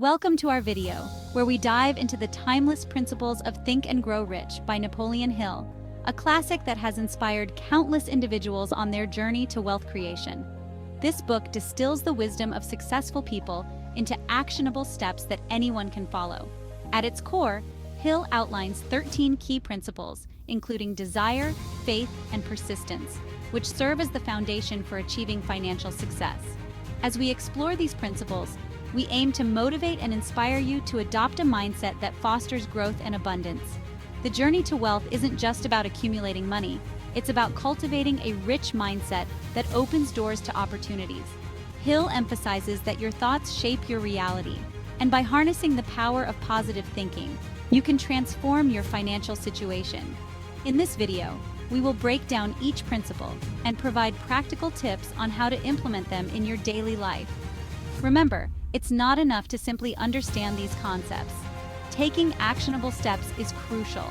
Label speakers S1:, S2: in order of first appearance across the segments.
S1: Welcome to our video, where we dive into the timeless principles of Think and Grow Rich by Napoleon Hill, a classic that has inspired countless individuals on their journey to wealth creation. This book distills the wisdom of successful people into actionable steps that anyone can follow. At its core, Hill outlines 13 key principles, including desire, faith, and persistence, which serve as the foundation for achieving financial success. As we explore these principles, we aim to motivate and inspire you to adopt a mindset that fosters growth and abundance. The journey to wealth isn't just about accumulating money, it's about cultivating a rich mindset that opens doors to opportunities. Hill emphasizes that your thoughts shape your reality, and by harnessing the power of positive thinking, you can transform your financial situation. In this video, we will break down each principle and provide practical tips on how to implement them in your daily life. Remember, it's not enough to simply understand these concepts. Taking actionable steps is crucial.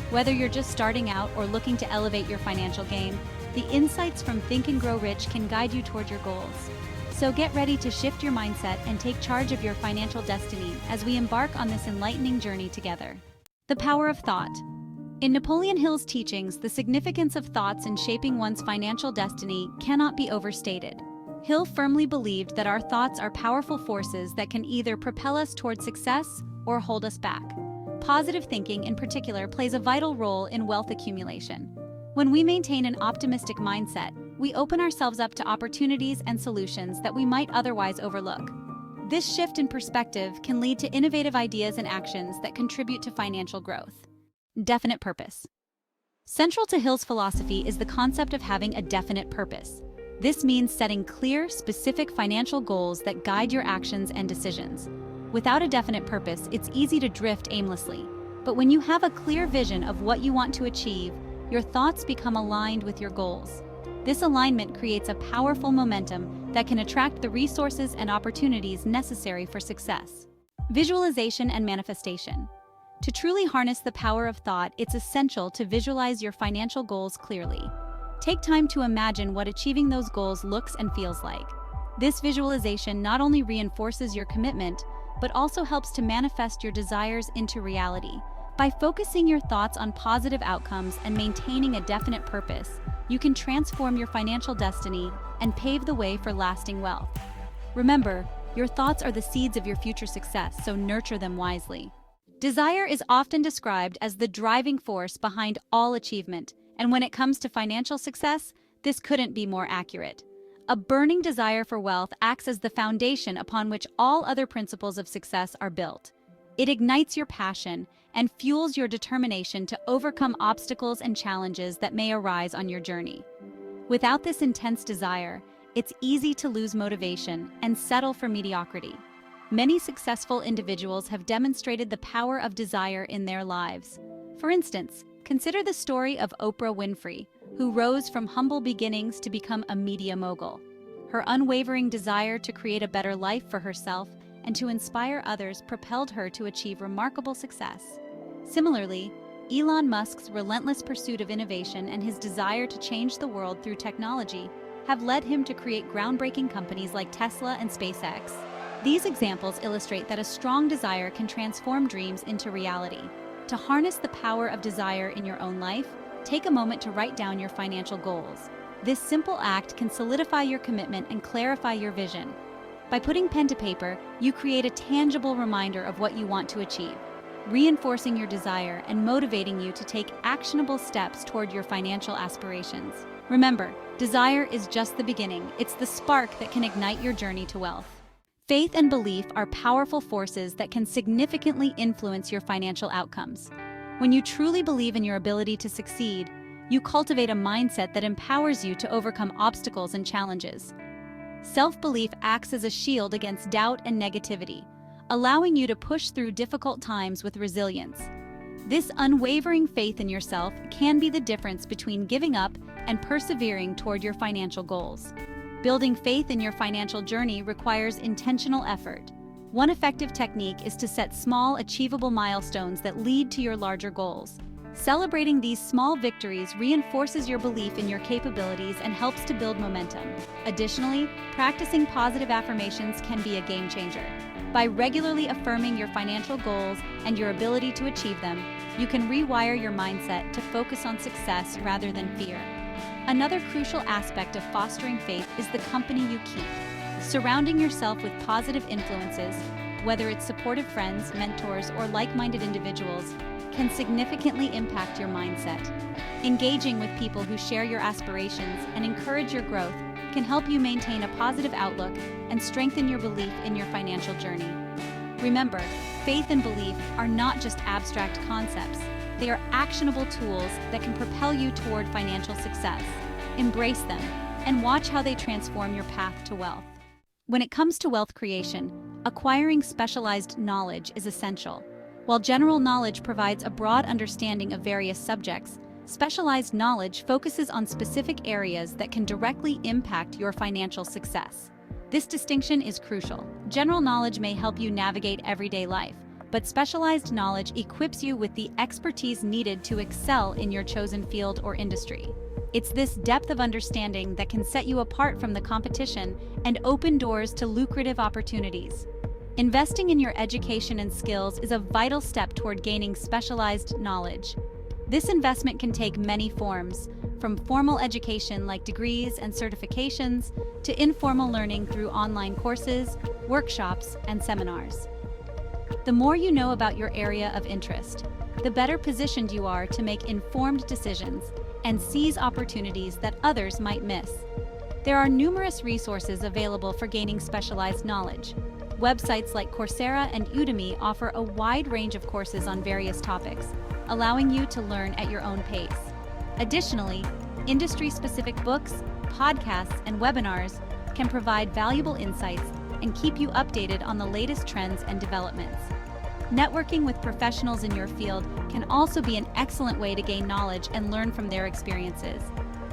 S1: Whether you're just starting out or looking to elevate your financial game, the insights from Think and Grow Rich can guide you toward your goals. So get ready to shift your mindset and take charge of your financial destiny as we embark on this enlightening journey together. The power of thought. In Napoleon Hill's teachings, the significance of thoughts in shaping one's financial destiny cannot be overstated. Hill firmly believed that our thoughts are powerful forces that can either propel us toward success or hold us back. Positive thinking, in particular, plays a vital role in wealth accumulation. When we maintain an optimistic mindset, we open ourselves up to opportunities and solutions that we might otherwise overlook. This shift in perspective can lead to innovative ideas and actions that contribute to financial growth. Definite purpose. Central to Hill's philosophy is the concept of having a definite purpose. This means setting clear, specific financial goals that guide your actions and decisions. Without a definite purpose, it's easy to drift aimlessly. But when you have a clear vision of what you want to achieve, your thoughts become aligned with your goals. This alignment creates a powerful momentum that can attract the resources and opportunities necessary for success. Visualization and manifestation. To truly harness the power of thought, it's essential to visualize your financial goals clearly. Take time to imagine what achieving those goals looks and feels like. This visualization not only reinforces your commitment, but also helps to manifest your desires into reality. By focusing your thoughts on positive outcomes and maintaining a definite purpose, you can transform your financial destiny and pave the way for lasting wealth. Remember, your thoughts are the seeds of your future success, so nurture them wisely. Desire is often described as the driving force behind all achievement, and when it comes to financial success, this couldn't be more accurate. A burning desire for wealth acts as the foundation upon which all other principles of success are built. It ignites your passion and fuels your determination to overcome obstacles and challenges that may arise on your journey. Without this intense desire, it's easy to lose motivation and settle for mediocrity. Many successful individuals have demonstrated the power of desire in their lives. For instance, consider the story of Oprah Winfrey, who rose from humble beginnings to become a media mogul. Her unwavering desire to create a better life for herself and to inspire others propelled her to achieve remarkable success. Similarly, Elon Musk's relentless pursuit of innovation and his desire to change the world through technology have led him to create groundbreaking companies like Tesla and SpaceX. These examples illustrate that a strong desire can transform dreams into reality. To harness the power of desire in your own life, take a moment to write down your financial goals. This simple act can solidify your commitment and clarify your vision. By putting pen to paper, you create a tangible reminder of what you want to achieve, reinforcing your desire and motivating you to take actionable steps toward your financial aspirations. Remember, desire is just the beginning. It's the spark that can ignite your journey to wealth. Faith and belief are powerful forces that can significantly influence your financial outcomes. When you truly believe in your ability to succeed, you cultivate a mindset that empowers you to overcome obstacles and challenges. Self-belief acts as a shield against doubt and negativity, allowing you to push through difficult times with resilience. This unwavering faith in yourself can be the difference between giving up and persevering toward your financial goals. Building faith in your financial journey requires intentional effort. One effective technique is to set small, achievable milestones that lead to your larger goals. Celebrating these small victories reinforces your belief in your capabilities and helps to build momentum. Additionally, practicing positive affirmations can be a game changer. By regularly affirming your financial goals and your ability to achieve them, you can rewire your mindset to focus on success rather than fear. Another crucial aspect of fostering faith is the company you keep. Surrounding yourself with positive influences, whether it's supportive friends, mentors, or like-minded individuals, can significantly impact your mindset. Engaging with people who share your aspirations and encourage your growth can help you maintain a positive outlook and strengthen your belief in your financial journey. Remember, faith and belief are not just abstract concepts. They are actionable tools that can propel you toward financial success. Embrace them and watch how they transform your path to wealth. When it comes to wealth creation, acquiring specialized knowledge is essential. While general knowledge provides a broad understanding of various subjects, specialized knowledge focuses on specific areas that can directly impact your financial success. This distinction is crucial. General knowledge may help you navigate everyday life, but specialized knowledge equips you with the expertise needed to excel in your chosen field or industry. It's this depth of understanding that can set you apart from the competition and open doors to lucrative opportunities. Investing in your education and skills is a vital step toward gaining specialized knowledge. This investment can take many forms, from formal education like degrees and certifications to informal learning through online courses, workshops, and seminars. The more you know about your area of interest, the better positioned you are to make informed decisions and seize opportunities that others might miss. There are numerous resources available for gaining specialized knowledge. Websites like Coursera and Udemy offer a wide range of courses on various topics, allowing you to learn at your own pace. Additionally, industry-specific books, podcasts, and webinars can provide valuable insights and keep you updated on the latest trends and developments. Networking with professionals in your field can also be an excellent way to gain knowledge and learn from their experiences.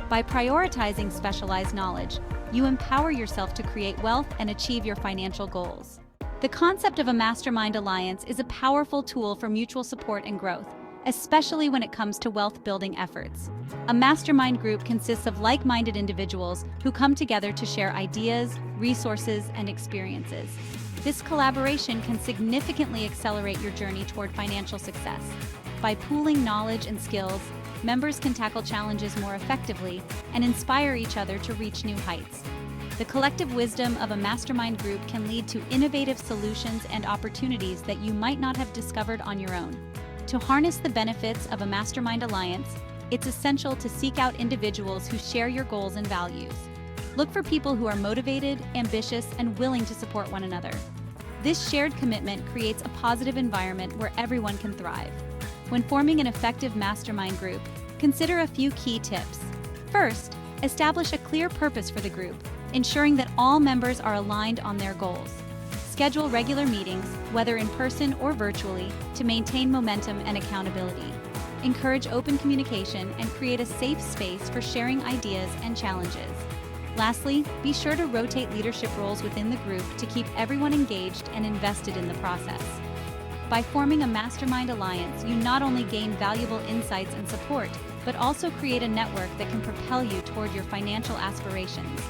S1: By prioritizing specialized knowledge, you empower yourself to create wealth and achieve your financial goals. The concept of a Mastermind Alliance is a powerful tool for mutual support and growth, especially when it comes to wealth-building efforts. A mastermind group consists of like-minded individuals who come together to share ideas, resources, and experiences. This collaboration can significantly accelerate your journey toward financial success. By pooling knowledge and skills, members can tackle challenges more effectively and inspire each other to reach new heights. The collective wisdom of a mastermind group can lead to innovative solutions and opportunities that you might not have discovered on your own. To harness the benefits of a mastermind alliance, it's essential to seek out individuals who share your goals and values. Look for people who are motivated, ambitious, and willing to support one another. This shared commitment creates a positive environment where everyone can thrive. When forming an effective mastermind group, consider a few key tips. First, establish a clear purpose for the group, ensuring that all members are aligned on their goals. Schedule regular meetings, whether in person or virtually, to maintain momentum and accountability. Encourage open communication and create a safe space for sharing ideas and challenges. Lastly, be sure to rotate leadership roles within the group to keep everyone engaged and invested in the process. By forming a mastermind alliance, you not only gain valuable insights and support, but also create a network that can propel you toward your financial aspirations.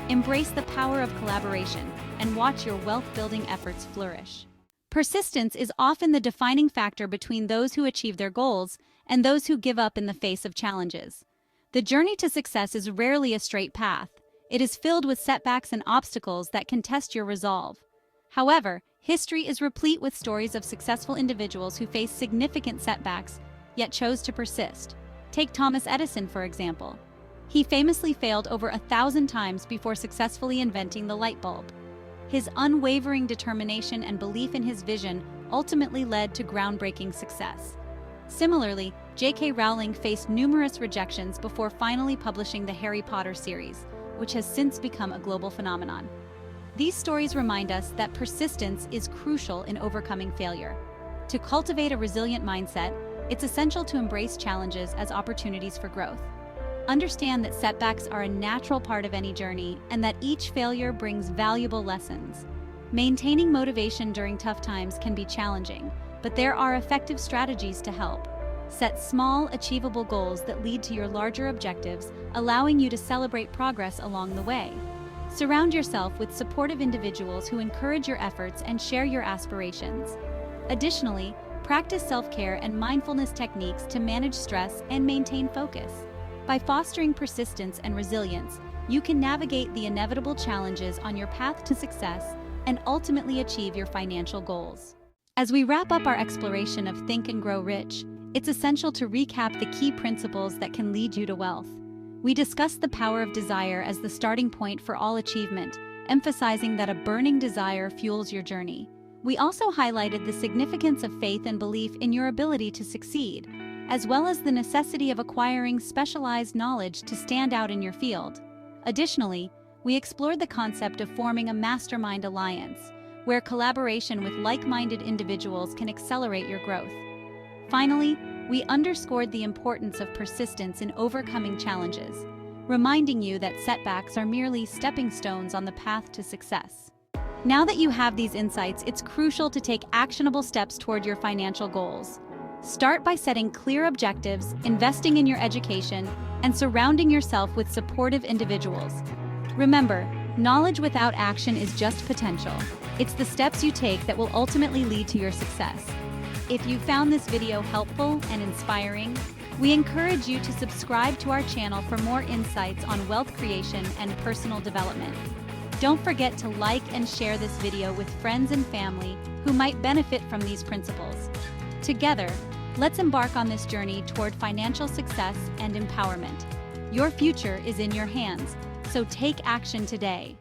S1: Embrace the power of collaboration and watch your wealth-building efforts flourish. Persistence is often the defining factor between those who achieve their goals and those who give up in the face of challenges. The journey to success is rarely a straight path. It is filled with setbacks and obstacles that can test your resolve. However, history is replete with stories of successful individuals who faced significant setbacks, yet chose to persist. Take Thomas Edison, for example. He famously failed over 1,000 times before successfully inventing the light bulb. His unwavering determination and belief in his vision ultimately led to groundbreaking success. Similarly, J.K. Rowling faced numerous rejections before finally publishing the Harry Potter series, which has since become a global phenomenon. These stories remind us that persistence is crucial in overcoming failure. To cultivate a resilient mindset, it's essential to embrace challenges as opportunities for growth. Understand that setbacks are a natural part of any journey and that each failure brings valuable lessons. Maintaining motivation during tough times can be challenging, but there are effective strategies to help. Set small, achievable goals that lead to your larger objectives, allowing you to celebrate progress along the way. Surround yourself with supportive individuals who encourage your efforts and share your aspirations. Additionally, practice self-care and mindfulness techniques to manage stress and maintain focus. By fostering persistence and resilience, you can navigate the inevitable challenges on your path to success and ultimately achieve your financial goals. As we wrap up our exploration of Think and Grow Rich, it's essential to recap the key principles that can lead you to wealth. We discussed the power of desire as the starting point for all achievement, emphasizing that a burning desire fuels your journey. We also highlighted the significance of faith and belief in your ability to succeed, as well as the necessity of acquiring specialized knowledge to stand out in your field. Additionally, we explored the concept of forming a Mastermind Alliance, where collaboration with like-minded individuals can accelerate your growth. Finally, we underscored the importance of persistence in overcoming challenges, reminding you that setbacks are merely stepping stones on the path to success. Now that you have these insights, it's crucial to take actionable steps toward your financial goals. Start by setting clear objectives, investing in your education, and surrounding yourself with supportive individuals. Remember, knowledge without action is just potential. It's the steps you take that will ultimately lead to your success. If you found this video helpful and inspiring, we encourage you to subscribe to our channel for more insights on wealth creation and personal development. Don't forget to like and share this video with friends and family who might benefit from these principles. Together, let's embark on this journey toward financial success and empowerment. Your future is in your hands, so take action today.